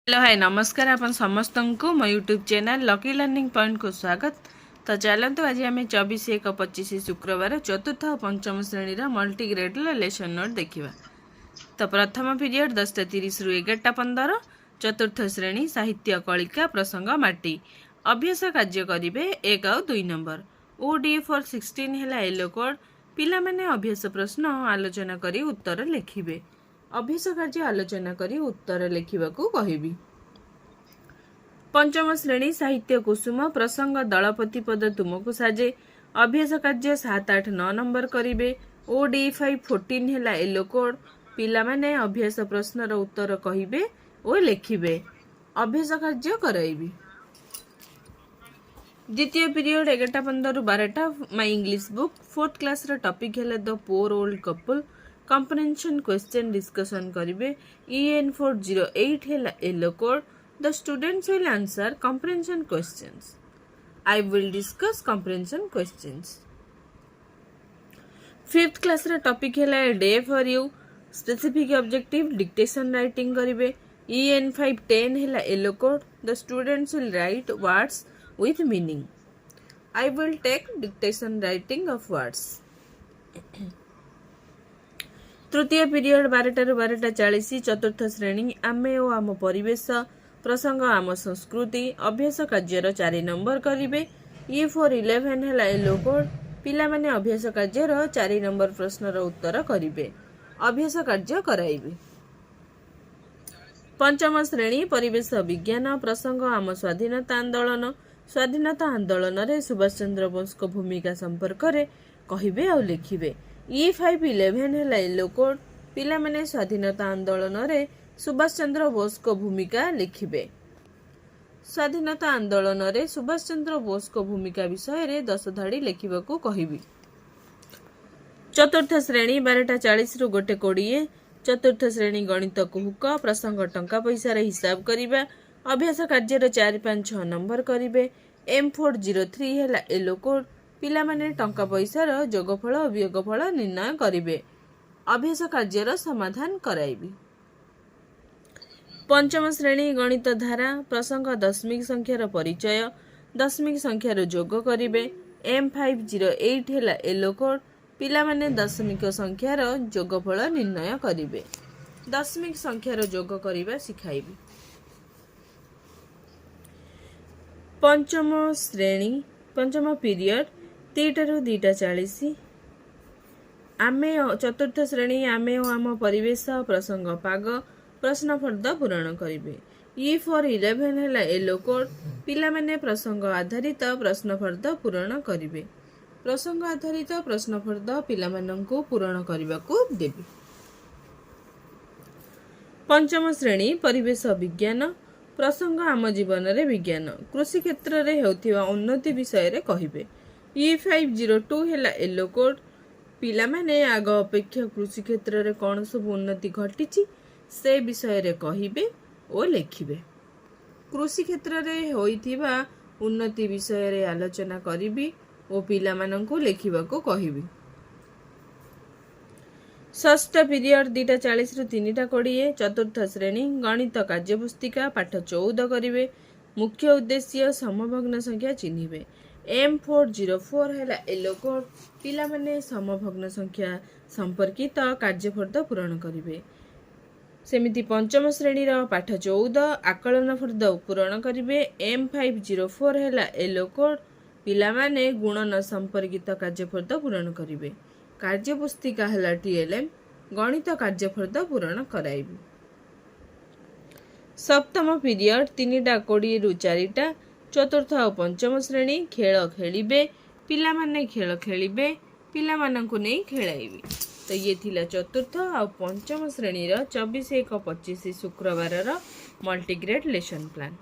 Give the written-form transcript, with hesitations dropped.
Hello hi नमस्कार आपण समस्त को मो YouTube channel lucky learning point को स्वागत। तो चलते आज आम 24/1/25 शुक्रवार चतुर्थ और पंचम श्रेणी मल्टीग्रेड लेसन नोट देखा। तो प्रथम पीरियड 10:30 रु 11:15 चतुर्थ श्रेणी साहित्य कलिका प्रसंग माटी अभ्यास कार्य करेंगे 1 और 2 नंबर ओडी फॉर 16 है येलो कोड पिला माने अभ्यास प्रश्न आलोचना करी उत्तर लिखिबे। अभ्यास कार्य आलोचना करी उत्तर लिखिबाकू कहिबी। पंचम श्रेणी साहित्य कुसुम प्रसंग दलपति पद तुमको साजे अभ्यास कार्य 7, 8, 9 नंबर करिवे। ओडी 5:14 है येलो कोड पिला माने अभ्यास प्रश्नर उत्तर कहिबे और लिखिबे। अभ्यास कार्य कराइबी। द्वितीय पीरियड 11:15 रु 12 my English book 4th class रा टॉपिक है the poor old couple comprehension question discussion करिवे। EN408 है yellow code the students will answer comprehension questions. I will discuss comprehension questions. 5th class रा टॉपिक है day for you specific objective dictation writing करिवे। EN510 है yellow code the students will write words with meaning. I will take dictation writing of words. तृतीय period 12 रु 12:40 चतुर्थ श्रेणी आमे और आम परिवेश प्रसंग आम संस्कृति अभ्यास कार्यर 4 नंबर करिवे। E411 है येलो कोड पिला माने अभ्यास कार्यर 4 नंबर प्रश्नर उत्तर करिवे। अभ्यास कार्य कराइबे। पंचम श्रेणी परिवेश विज्ञान प्रसंग आम स्वाधीनता आंदोलन रे सुभाष चंद्र बोस को भूमिका संपर्क रे कहिबे और लिखिबे। E511 है येलो कोड पिला माने स्वाधीनता आंदोलन रे सुभाष चंद्र बोस को भूमिका लिखिबे। स्वाधीनता आंदोलन रे सुभाष चंद्र बोस को भूमिका विषय रे 10 धाड़ी लिखिबाकू कहिबी। चतुर्थ श्रेणी 12:40 रु 1:20 चतुर्थ श्रेणी गणित कुहुक प्रसंग टंका पैसा रे हिसाब करिबा अभ्यास कार्य 4, 5, 6 नंबर करिवे। M403 है येलो कोड पिला माने टंका पैसा रो जोगफल और वियोगफल निर्णय करिवे। अभ्यास कार्यर समाधान कराइबी। पंचम श्रेणी गणित धारा प्रसंग दशमिक संख्यार परिचय दशमिक संख्यार जोग करिवे। M508 है येलो कोड पिला माने दशमिक संख्यार जोगफल निर्णय करिवे। दशमिक संख्यार जोग करिबा सिखाइबी। पंचम श्रेणी पंचम पीरियड 3 रु 2:40 आमे चतुर्थ श्रेणी आमे और आम परिवेश प्रसंग पाग प्रश्न फर्द पूरण करिवे। E411 है येलो कोड पिला माने प्रसंग आधारित प्रश्न फर्द पूरण करिवे। प्रसंग आधारित प्रश्न फर्द पिला माननकु पूरण करिबाकू देबे। पंचम श्रेणी परिवेश विज्ञान प्रसंग आम जीवन रे विज्ञान कृषि क्षेत्र रे हेउथिबा उन्नति विषय रे कहिबे। E502 है येलो कोड पिला माने आग अपेक्षा कृषि क्षेत्र रे कौन सब उन्नति घटिची से विषय रे कहिबे और लिखिबे। कृषि क्षेत्र रे होइथिबा उन्नति विषय रे आलोचना करिबी और पिला माननकु लिखिबाकू कहिबी। षष्ठ पीरियड 2:40 रु 3:20 चतुर्थ श्रेणी गणित कार्यपुस्तिका पाठ 14 करिवे। मुख्य उद्देश्य समभग्न संख्या चिन्हिबे। M404 है येलो कोड पिला माने समभग्न संख्या संपर्कित कार्यफर्द पूरण करिवे। सेमिति पंचम श्रेणी पाठ 14 आकलन फर्द पूरण करिवे। M504 है येलो कोड पिला माने गुणन संपर्कित कार्यफर्द पूरण करिवे। कार्यपुस्तिका है TLM गणित कार्यफर्द पूरण कराइबे। सप्तम पीरियड 3:20 रु 4 चतुर्थ और पंचम श्रेणी खेल खेलिबे पिला माने खेल खेलिबे पिला माननकु नै खेलाइबे। तो ये थिला चतुर्थ और पंचम श्रेणी 24/1/25 शुक्रवार मल्टीग्रेड लेसन प्लान।